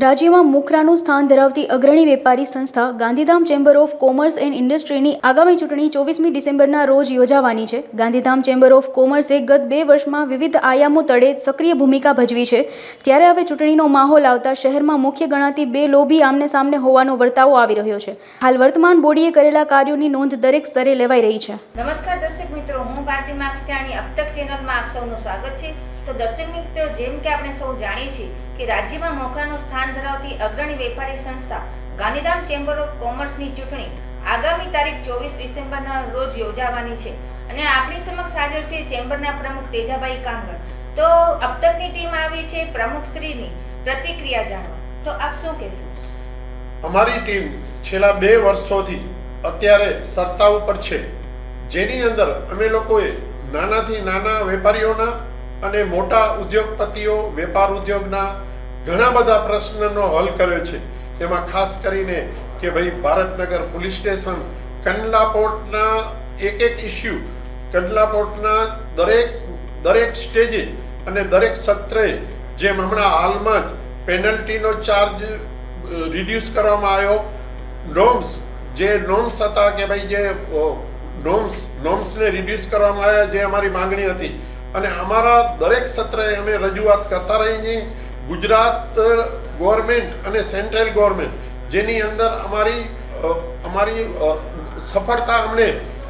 રાજ્યમાં મુખરાનું સ્થાન ધરાવતી અગ્રણી વેપારી સંસ્થા Gandhidham chamber of commerce and ઇન્ડસ્ટ્રીની આગામી ચૂંટણી 24મી ડિસેમ્બરના રોજ યોજાવાની છે. ગાંધીધામ ચેમ્બર ઓફ કોમર્સે ગત 2 વર્ષમાં વિવિધ આયામો તળે સક્રિય ભૂમિકા ભજવી છે. ત્યારે હવે ચૂંટણીનો માહોલ આવતા શહેરમાં મુખ્ય ગણાતી બે લોબી આમને સામને હોવાનો વર્તાવો આવી રહ્યો છે. હાલ વર્તમાન બોડીએ કરેલા કાર્યોની નોંધ દરેક સ્તરે લેવાઈ રહી છે. નમસ્કાર દર્શક મિત્રો, હું ભારતી માખીચાણી અબ તક ચેનલમાં આપ સૌનું સ્વાગત છે. તો દર્શક મિત્રો, જેમ કે આપણે સૌ જાણીએ છીએ કે રાજ્યમાં મોખરાનું સ્થાન ધરાવતી અગ્રણી વેપારી સંસ્થા ગાંધીધામ ચેમ્બર ઓફ કોમર્સની ચૂંટણી આગામી તારીખ 24 ડિસેમ્બરના રોજ યોજાવાની છે અને આપણી સમક્ષ હાજર છે ચેમ્બરના પ્રમુખ તેજાભાઈ કાંગર. તો અબ તકની ટીમ આવી છે પ્રમુખશ્રીની પ્રતિક્રિયા જાણવા. તો આપ શું કહેશો? અમારી ટીમ છેલ્લા 2 વર્ષોથી અત્યારે સરતા ઉપર છે, જેની અંદર અમે લોકોએ નાનાથી નાના વેપારીઓના અને મોટા ઉદ્યોગપતિઓ વેપાર ઉદ્યોગના ઘણા બધા પ્રશ્નનો હલ કર્યો છે. એમાં ખાસ કરીને કે ભાઈ ભારતનગર પોલીસ સ્ટેશન, કંડલા પોર્ટના એક ઇસ્યુ, કંડલા પોર્ટના દરેક સ્ટેજે અને દરેક સત્રે, જેમ હમણાં હાલમાં જ પેનલ્ટીનો ચાર્જ રિડ્યુસ કરવામાં આવ્યો, નોર્મ્સ હતા કે ભાઈ જે નોર્મ્સને રિડ્યુસ કરવામાં આવ્યા, જે અમારી માંગણી હતી અને અમારા દરેક સત્રે અમે રજૂઆત કરતા રહી છીએ. ગુજરાત ગવર્મેન્ટ અને સેન્ટ્રલ ગવર્મેન્ટ, જેની અંદર અમારી સફળતા અમને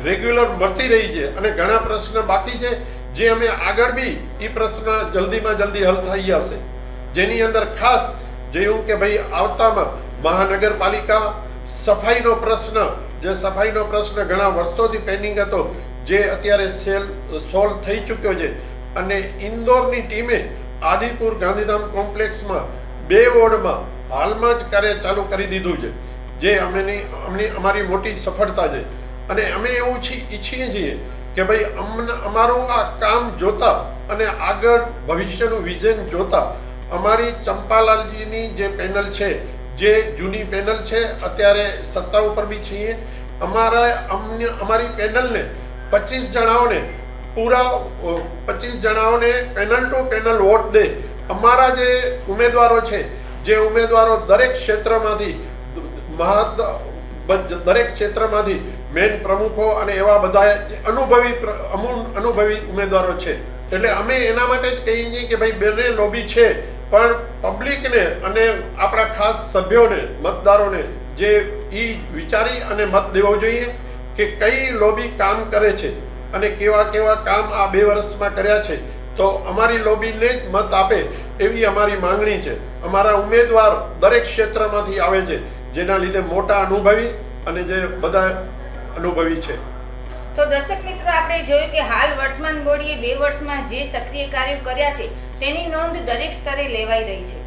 રેગ્યુલર મળતી રહી છે અને ઘણા પ્રશ્ન બાકી છે, જે અમે આગળ બી એ પ્રશ્ન જલ્દીમાં જલ્દી હલ થઈ જશે. જેની અંદર ખાસ જેવું કે ભાઈ આવતામાં મહાનગરપાલિકા સફાઈનો પ્રશ્ન ઘણા વર્ષોથી પેન્ડિંગ હતો, જે અત્યારે સોલ્વ થઈ ચૂક્યો છે. અને ઇન્દોરની ટીમે આદિપુર ગાંધીધામ કોમ્પ્લેક્સમાં 2 વોર્ડમાં હાલમાં જ કાર્ય ચાલુ કરી દીધું છે, જે અમારી મોટી સફળતા છે. અને અમે એવું ઈચ્છીએ છીએ કે ભાઈ અમારું આ કામ જોતા અને આગળ ભવિષ્યનું વિઝન જોતા અમારી ચંપાલાલજીની જે પેનલ છે, જે જૂની પેનલ છે, અત્યારે સત્તા ઉપર બી છીએ, અમારી પેનલને 25 જણાઓને પેનલ ટુ પેનલ વોટ દે. અમારા જે ઉમેદવારો છે, જે ઉમેદવારો દરેક ક્ષેત્રમાંથી મેન પ્રમુખો અને એવા બધા અનુભવી ઉમેદવારો છે. એટલે અમે એના માટે જ કહીએ છીએ કે ભાઈ બંને લોબી છે, પણ પબ્લિકને અને આપણા ખાસ સભ્યોને, મતદારોને જે વિચારી અને મત દેવો જોઈએ કે કઈ લોબી કામ કરે છે અને કેવા કામ આ 2 વર્ષમાં કર્યા છે. તો અમારી લોબીને જ મત આપે એવી અમારી માંગણી છે. અમારા ઉમેદવાર દરેક ક્ષેત્રમાંથી આવે છે, જેના લીધે મોટા અનુભવી અને જે બધા અનુભવી છે. તો દર્શક મિત્રો, આપણે જોયું કે હાલ વર્તમાન બોડીએ 2 વર્ષમાં જે સક્રિય કાર્યો કર્યા છે તેની નોંધ દરેક સ્તરે લેવાઈ રહી છે.